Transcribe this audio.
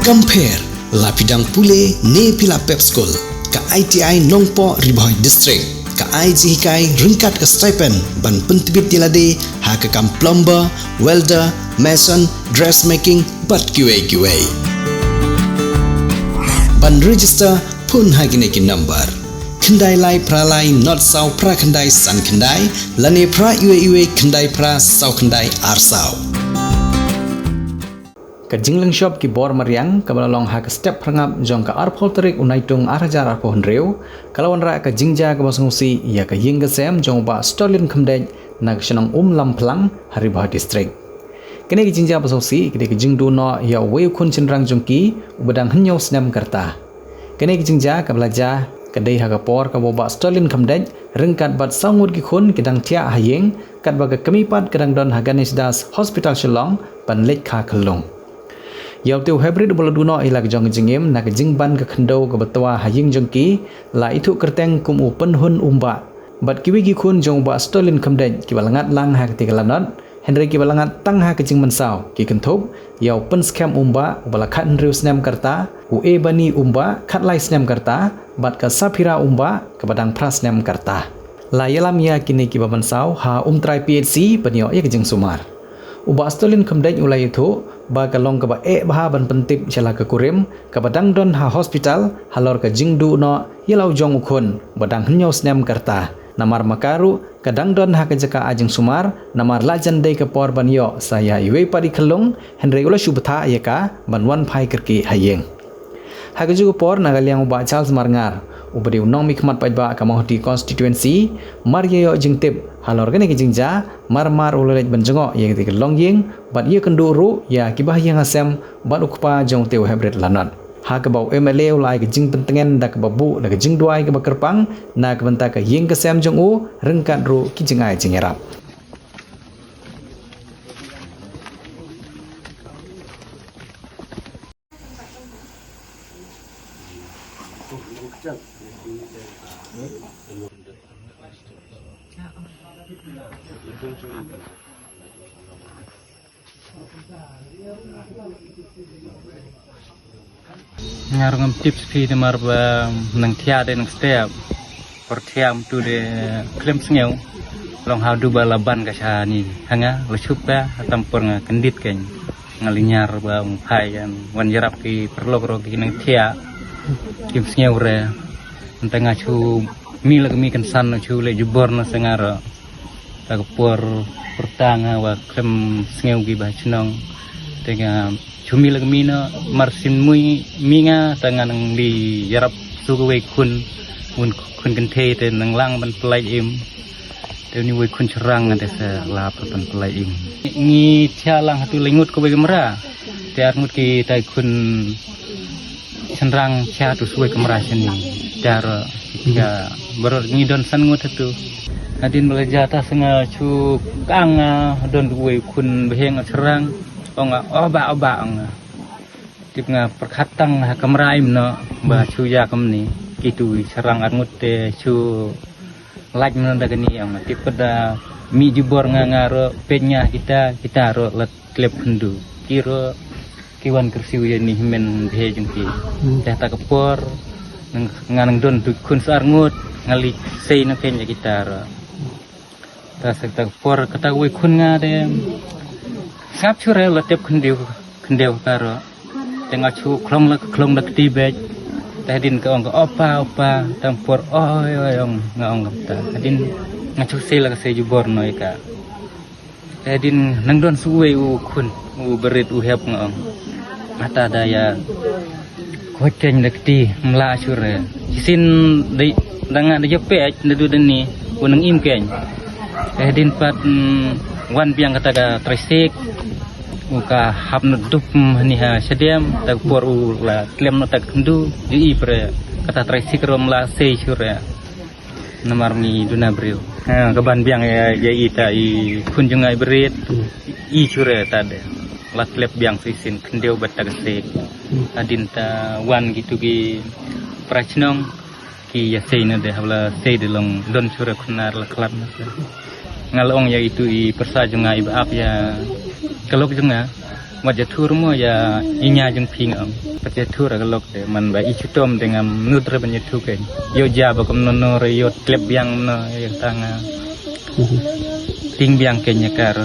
Compare lapidang pule ne pila pep school ka ITI Nongpo Riboy District ka IGKI ringkat ke stipend ban pentibit dilade ha ke kam plumber, welder, mason, dressmaking bat QA. Ban register pun hagine ki number kendai lai pralai not sau pra kendai san kendai lane pra iwe kendai pra sau kendai arsau ka jinglang shop ki bor mariang ka balalong ha ka step rangap jong ka arpol terik unaitung arajar arpo honreu kalawan ra ka jingja ka basngusi ya ka yingga sem jong ba stolin khamdej na shanang lam plang Haribah district kene ki jingja basngusi ki jingdu no ya weu kun chinrang jongki ubadang hnyau snam karta kene ki jingja ka belaja kadai ha ka por ka boba stolin khamdej rengkat bat sangut ki khun kidang tia hayeng kat baga kemipat kadang don Haganis Das hospital Shillong ban lek kha khalong Yau tiu hybrid boloduno ilag jong jingim nak jingban ke khendo ke betwa haying jongki la itu kerteng kum open hun umba bat kiwi gi khun jong ba stolin khamdej ki balangat lang ha ke tigalanot Henry ki balangat tang ha ke jing mansau ki kenthop yau pen scam umba balakhat Henry snam karta u e bani umba khat lai snam karta bat ka sapira umba ke badang pras snam karta la yalam ya kini ki babansau ha trai PHC panyo ya ke jing sumar uba stolin khamdej ulai itu ba kalong ka ba bah ban pentip chala ka kurim ka badang don ha hospital halor ka jingdu no yelau jong ukhun badang hnyau snam karta namar makaru kadang don ha ka jaka ajing sumar namar lajan dei ka por ban yo saya iwe pari khalong henry ula shubtha yaka ban wan phai kerki hayeng ha ka jugo por nagaliang ba Charles Marngar ubadi unong mikmat pajba ka mohti constituency marye yo jingtip halor gane ki jingja mar ulolej banjengo ye ki longying bat ye kenduru ya kibah yang asem bat ukpa jong teu hybrid lanot ha ka bau MLA ulai ki jing pentengen dak babu dak jing duai ka bakerpang na ka benta ka ying ka sem jong u rengkat ru ki jingai jingerap ngarung tips fi mar nang thia de nang step por thiam tu de klem sngew long how du balaban ka cha ni hanga la chupa tampur nga kendit ken ngalinyar ba phai yan wan yarap ki perlo ro ki nang thia kim sngew re ntanga chu mi la mi kan san chu le jubor na sangara ta por pertanga wa klem sngew gi ba chnong tenga cumi lagi mina marsin mui minga tangan ang di yarap suguwe kun kente te nang lang ban pelai im te ni we kun cerang ante sa lap ban pelai im ni tia lang hatu lengut ko begemra te arngut ki tai kun cerang tia tu suwe kemra sini dar ya beror ni don san ngut tu adin belajar ta senga cu kang don we kun beheng cerang onga oba onga tip nga perkhatang ha kamrai mno ba chu ya kamni kitu serang arngut te chu laj mno dagani onga tip pada mi jubor nga ngaro penya kita ro let klep hendu kiro kiwan kersiu ya ni men be jengki teh ta kepor nganang don kun sarngut ngali sei na penya kita ro ta sekta kepor kata we kun nga de sap chure la tep kendeu karo tengah chu klong la tibet tadin ka ong opa tampur ong ngaong ta tadin ngachu sela ka seju borno ika tadin nang don suwe u kun u berit u hep ngaong mata daya koteng dakti mla chure sin dei danga de jepet ndu deni unang imken tadin pat wan biang kata ka tresik uka hapnu dup ni ha sedem tak por u la klem tak kendu di pre kata tresik rom la sei sure namar ni duna bril ka ban biang ya ita i kunjungai berit i sure tade la klep biang sisin kendeu batak sek adin ta wan gitu gi prachnong ki ya sei na de habla sei de long don sure kunar la klap ngalong ya itu i persajunga ibaap ya kalau jenga majatur mo ya inya jeng ping majatur agalok de man ba ichutom dengan nutre banyetuken yo jaba kom nono yo klep yang no yo tanga ting biang kenya kar